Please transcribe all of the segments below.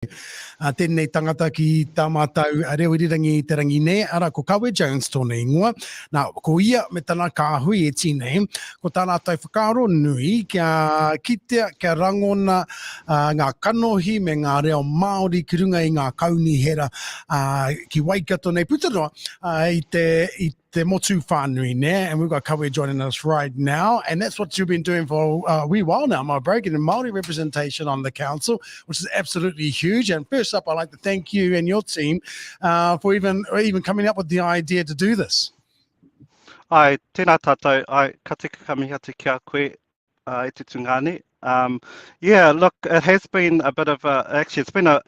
Tēnei tangata ki tāmatau a rewirirangi te rangi ne, ara ko Kawe Jones tōna ingoa. Nā, ko ia me tana kāhui e tīnei, ko tāna tau whakaaro nui kia kitea, kia rangona ngā kanohi me ngā reo Māori ki runga i ngā kauni hera ki Waikato nei Putaroa i te motu whānui ne, and we've got Kawe joining us right now, and that's what you've been doing for a wee while now, my bro, getting Māori representation on the council, which is absolutely huge. And first up, I'd like to thank you and your team for even coming up with the idea to do this. Ai, tēnā tātou, ai, ka tika ka miha te kia koe e te tungane. Yeah, look, it has been a bit of actually it's been a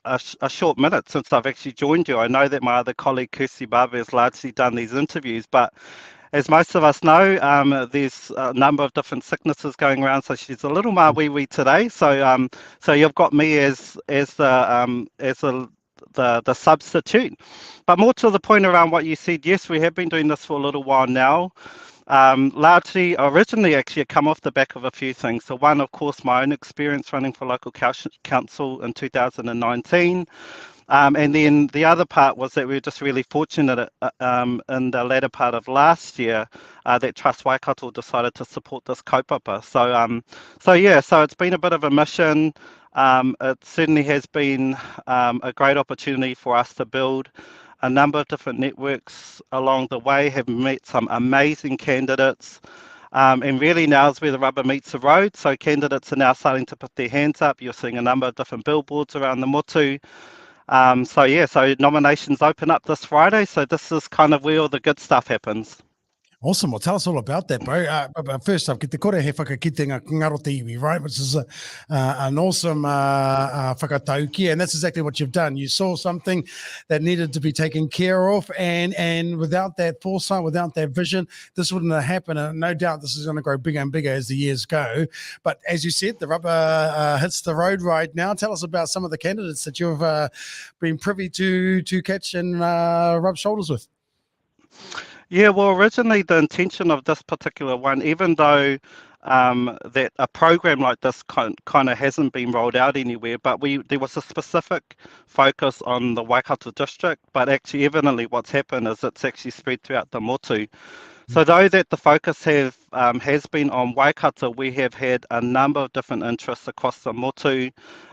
short minute since I've actually joined you. I know that my other colleague Kirsty Barber has largely done these interviews, but as most of us know, there's a number of different sicknesses going around, so she's a little mā-wee today. So so you've got me as the substitute. But more to the point around what you said, yes, we have been doing this for a little while now. Largely, originally, actually, it come off the back of a few things. So one, of course, my own experience running for local council in 2019. And then the other part was that we were just really fortunate in the latter part of last year that Trust Waikato decided to support this kaupapa. So yeah, so it's been a bit of a mission. It certainly has been a great opportunity for us to build a number of different networks along the way, have met some amazing candidates. And really now is where the rubber meets the road. So candidates are now starting to put their hands up. You're seeing a number of different billboards around the motu. So yeah, so nominations open up this Friday. So this is kind of where all the good stuff happens. Awesome. Well, tell us all about that, bro. But first off, ki te kore he whakakitenga ngaro te iwi, right? Which is an awesome whakatauki, and that's exactly what you've done. You saw something that needed to be taken care of, and without that foresight, without that vision, this wouldn't have happened. And no doubt this is going to grow bigger and bigger as the years go. But as you said, the rubber hits the road right now. Tell us about some of the candidates that you've been privy to catch and rub shoulders with. Yeah, well, originally the intention of this particular one, even though that a program like this kind of hasn't been rolled out anywhere, but there was a specific focus on the Waikato district, but actually evidently what's happened is it's actually spread throughout the motu. So though that the focus has been on Waikato, we have had a number of different interests across the motu,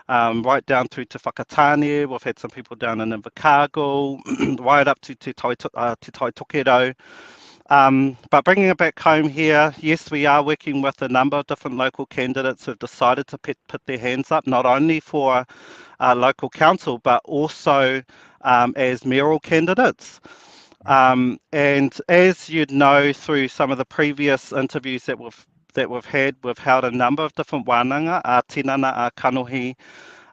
right down through to Whakatane. We've had some people down in Invercargill, right up to Te Taitokero. But bringing it back home here, yes, we are working with a number of different local candidates who have decided to put their hands up, not only for local council, but also as mayoral candidates. And as you'd know through some of the previous interviews that we've had, we've held a number of different wānanga, tinana, kanohi,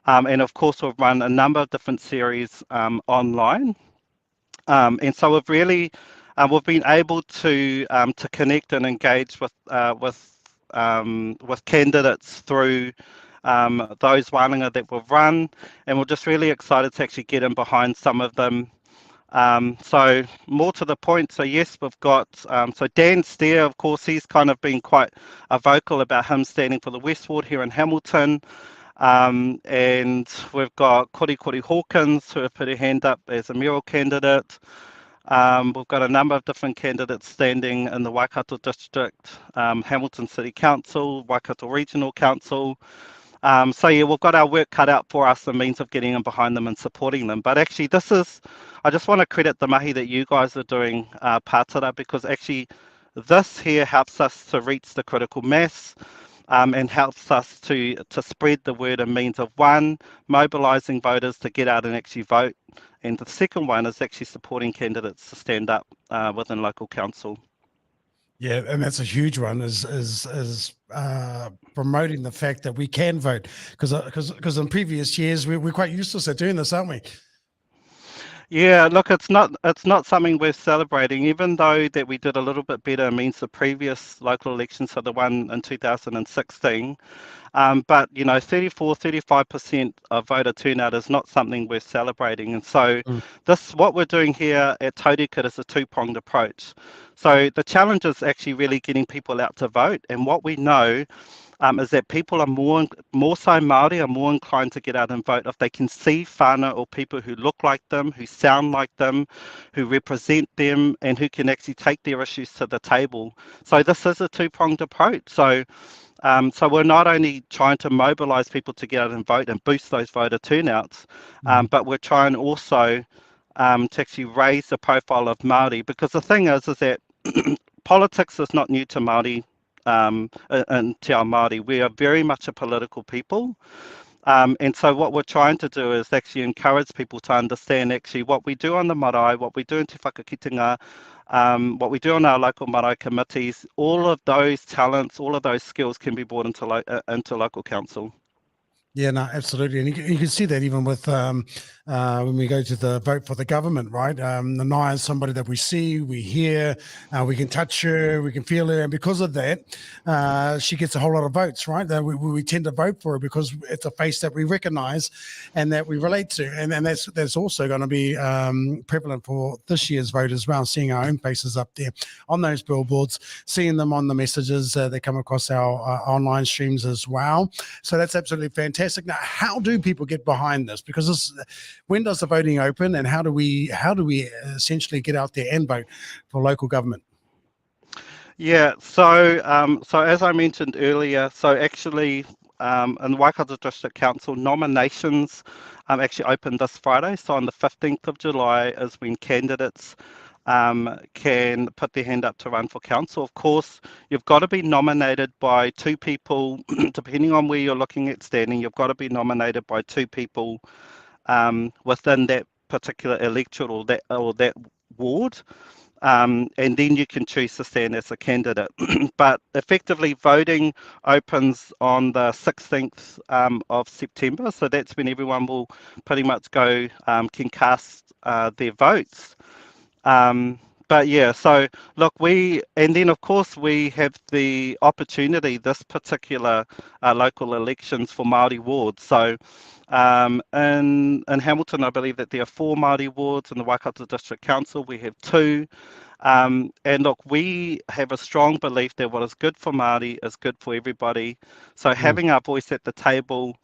and of course we've run a number of different series online. And so we've really we've been able to connect and engage with candidates through those wānanga that we've run, and we're just really excited to actually get in behind some of them. So more to the point, so yes, we've got so Dan Steer, of course, he's kind of been quite vocal about him standing for the West Ward here in Hamilton, and we've got Kori Hawkins who have put her hand up as a mayoral candidate. We've got a number of different candidates standing in the Waikato District, Hamilton City Council, Waikato Regional Council. So yeah, we've got our work cut out for us, the means of getting in behind them and supporting them. But actually I just want to credit the mahi that you guys are doing, Pātara, because actually this here helps us to reach the critical mass and helps us to spread the word and means of one, mobilising voters to get out and actually vote. And the second one is actually supporting candidates to stand up within local council. Yeah, and that's a huge one, is promoting the fact that we can vote, because in previous years we're quite useless at doing this, aren't we? Yeah, look, it's not something we're celebrating, even though that we did a little bit better means the previous local elections, so the one in 2016. But, 35% of voter turnout is not something we're celebrating. And so what we're doing here at Taurika is a two-pronged approach. So the challenge is actually really getting people out to vote. And what we know is that people are more so Māori are more inclined to get out and vote if they can see whānau or people who look like them, who sound like them, who represent them, and who can actually take their issues to the table. So this is a two-pronged approach. So we're not only trying to mobilise people to get out and vote and boost those voter turnouts, but we're trying also to actually raise the profile of Māori, because the thing is that politics is not new to Māori and Te Ao Māori. We are very much a political people. And so what we're trying to do is actually encourage people to understand actually what we do on the marae, what we do in Te Whakakitenga, what we do on our local marae committees, all of those talents, all of those skills can be brought into local council. Yeah, no, absolutely. And you can see that even with when we go to the vote for the government, right? Nanaia is somebody that we see, we hear, we can touch her, we can feel her. And because of that, she gets a whole lot of votes, right? We tend to vote for her because it's a face that we recognize and that we relate to. And that's also going to be prevalent for this year's vote as well, seeing our own faces up there on those billboards, seeing them on the messages that come across our online streams as well. So that's absolutely fantastic. Now, how do people get behind this? Because when does the voting open, and how do we essentially get out there and vote for local government? Yeah, so as I mentioned earlier, so actually in the Waikato District Council, nominations actually opened this Friday. So on the 15th of July is when candidates can put their hand up to run for council. Of course, you've got to be nominated by two people, depending on where you're looking at standing, you've got to be nominated by two people within that particular electorate or that ward. And then you can choose to stand as a candidate. But effectively, voting opens on the 16th of September. So that's when everyone will pretty much go, can cast their votes. But yeah, so look, and then of course we have the opportunity, this particular local elections for Māori wards. So in Hamilton, I believe that there are 4 Māori wards. In the Waikato District Council, we have 2. And look, we have a strong belief that what is good for Māori is good for everybody. So having our voice at the table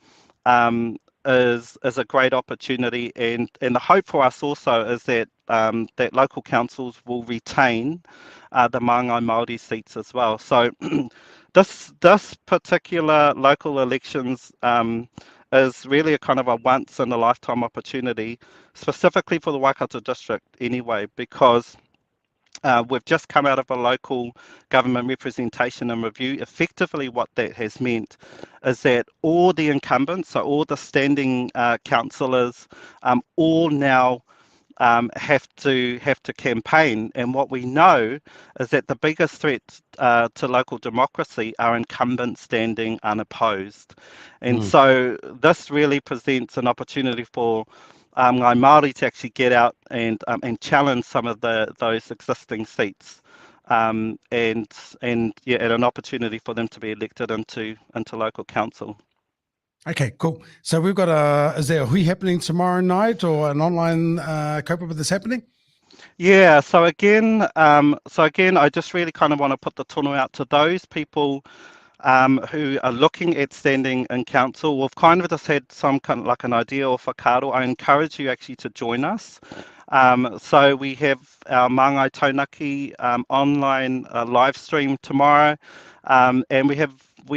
is a great opportunity, and the hope for us also is that that local councils will retain the Maangai Māori seats as well. So this particular local elections is really a kind of a once in a lifetime opportunity, specifically for the Waikato District anyway, because we've just come out of a local government representation and review. Effectively, what that has meant is that all the incumbents, so all the standing councillors, all now have to campaign. And what we know is that the biggest threat to local democracy are incumbents standing unopposed. And so this really presents an opportunity for Ngai Māori to actually get out and challenge some of those existing seats, and an opportunity for them to be elected into local council. Okay, cool. So we've got is there a hui happening tomorrow night or an online kaupapa that's happening? Yeah, so again, I just really kind of want to put the tono out to those people who are looking at standing in council. We've kind of just had some kind of like an idea or whakaaro. I encourage you actually to join us. So we have our Maangai Taunaki online live stream tomorrow, and we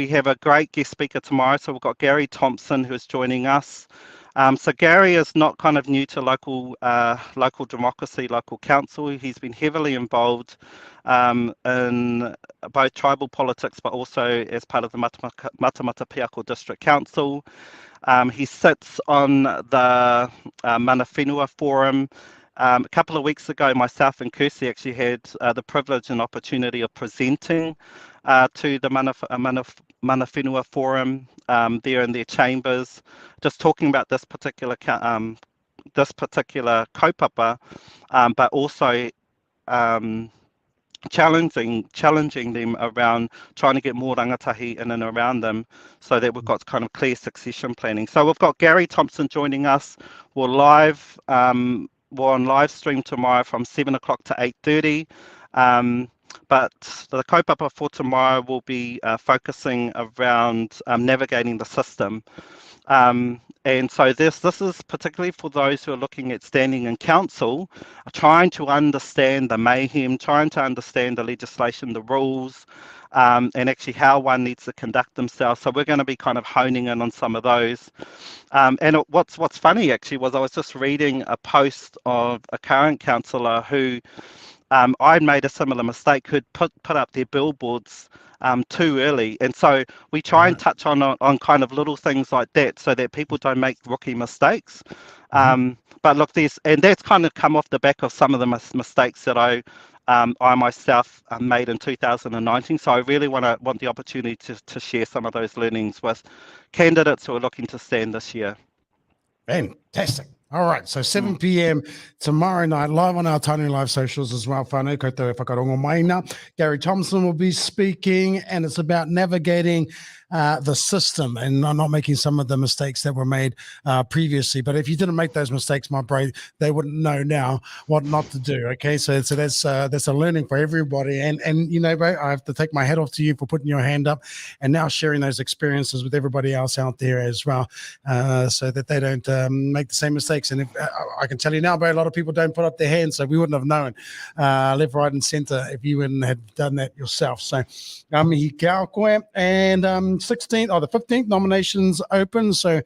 have a great guest speaker tomorrow. So we've got Gary Thompson who is joining us. So Gary is not kind of new to local democracy, local council. He's been heavily involved in both tribal politics, but also as part of the Matamata Piako District Council. He sits on the Mana Whenua Forum. A couple of weeks ago, myself and Kirsty actually had the privilege and opportunity of presenting to the Mana Whenua Forum there in their chambers, just talking about this particular kaupapa, but also challenging them around trying to get more rangatahi in and around them, so that we've got kind of clear succession planning. So we've got Gary Thompson joining us. We're on live stream tomorrow from 7 o'clock to 8:30. but the kaupapa for tomorrow will be focusing around navigating the system. And so this is particularly for those who are looking at standing in council, trying to understand the mayhem, trying to understand the legislation, the rules, and actually how one needs to conduct themselves. So we're going to be kind of honing in on some of those. And what's funny actually was I was just reading a post of a current councillor who I'd made a similar mistake, who'd put up their billboards too early. And so we try and touch on kind of little things like that so that people don't make rookie mistakes. But look, that's kind of come off the back of some of the mistakes that I myself made in 2019. So I really want the opportunity to share some of those learnings with candidates who are looking to stand this year. Fantastic. All right, so 7 p.m. tomorrow night, live on our Tiny Live socials as well. Whānau, koutou e whakarongo mai nā. Gary Thompson will be speaking, and it's about navigating the system and not making some of the mistakes that were made previously. But if you didn't make those mistakes, my bro, they wouldn't know now what not to do. Okay, so that's a learning for everybody. And you know, bro, I have to take my hat off to you for putting your hand up and now sharing those experiences with everybody else out there as well, so that they don't make the same mistakes. And if, I can tell you now, bro, a lot of people don't put up their hands, so we wouldn't have known left, right, and centre if you wouldn't have done that yourself. So, mihi kia koe. And 16th or the 15th nominations open. So,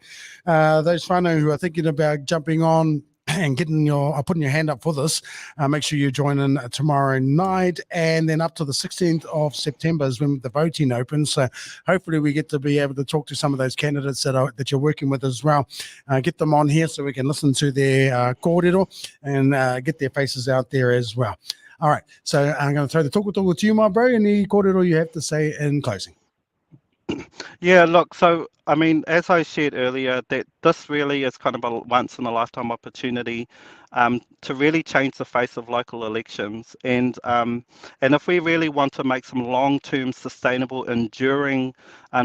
those whānau who are thinking about jumping on and putting your hand up for this, make sure you join in tomorrow night, and then up to the 16th of September is when the voting opens. So hopefully we get to be able to talk to some of those candidates that you're working with as well, get them on here so we can listen to their kōrero and get their faces out there as well. All right, so I'm going to throw the toko to you, my bro, and the kōrero you have to say in closing. Yeah, look, so I mean, as I shared earlier, that this really is kind of a once in a lifetime opportunity to really change the face of local elections. And if we really want to make some long-term, sustainable, enduring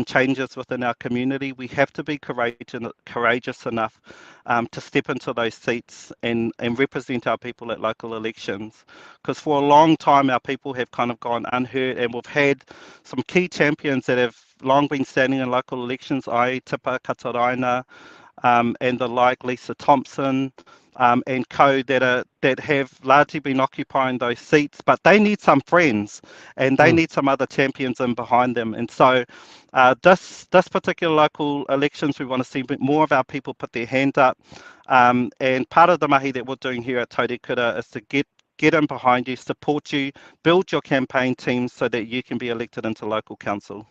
changes within our community, we have to be courageous enough to step into those seats and represent our people at local elections. Because for a long time, our people have kind of gone unheard, and we've had some key champions that have long been standing in local elections, i.e. Tipa Kataraina, and the like, Lisa Thompson, and co, that have largely been occupying those seats, but they need some friends and they need some other champions in behind them. And so this particular local elections, we want to see more of our people put their hand up, and part of the mahi that we're doing here at Taurikura is to get in behind you, support you, build your campaign teams so that you can be elected into local council.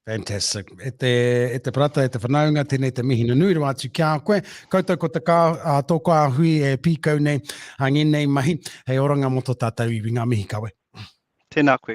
Fantastic. E te prata, e te whanaunga, tēnei te mihi nui rā atu kia koe. Koutou ko te tōko a hui e pīkau nei, ngenei mahi, hei oranga moto tātou i ngā mihi kawe. Tēnā koe.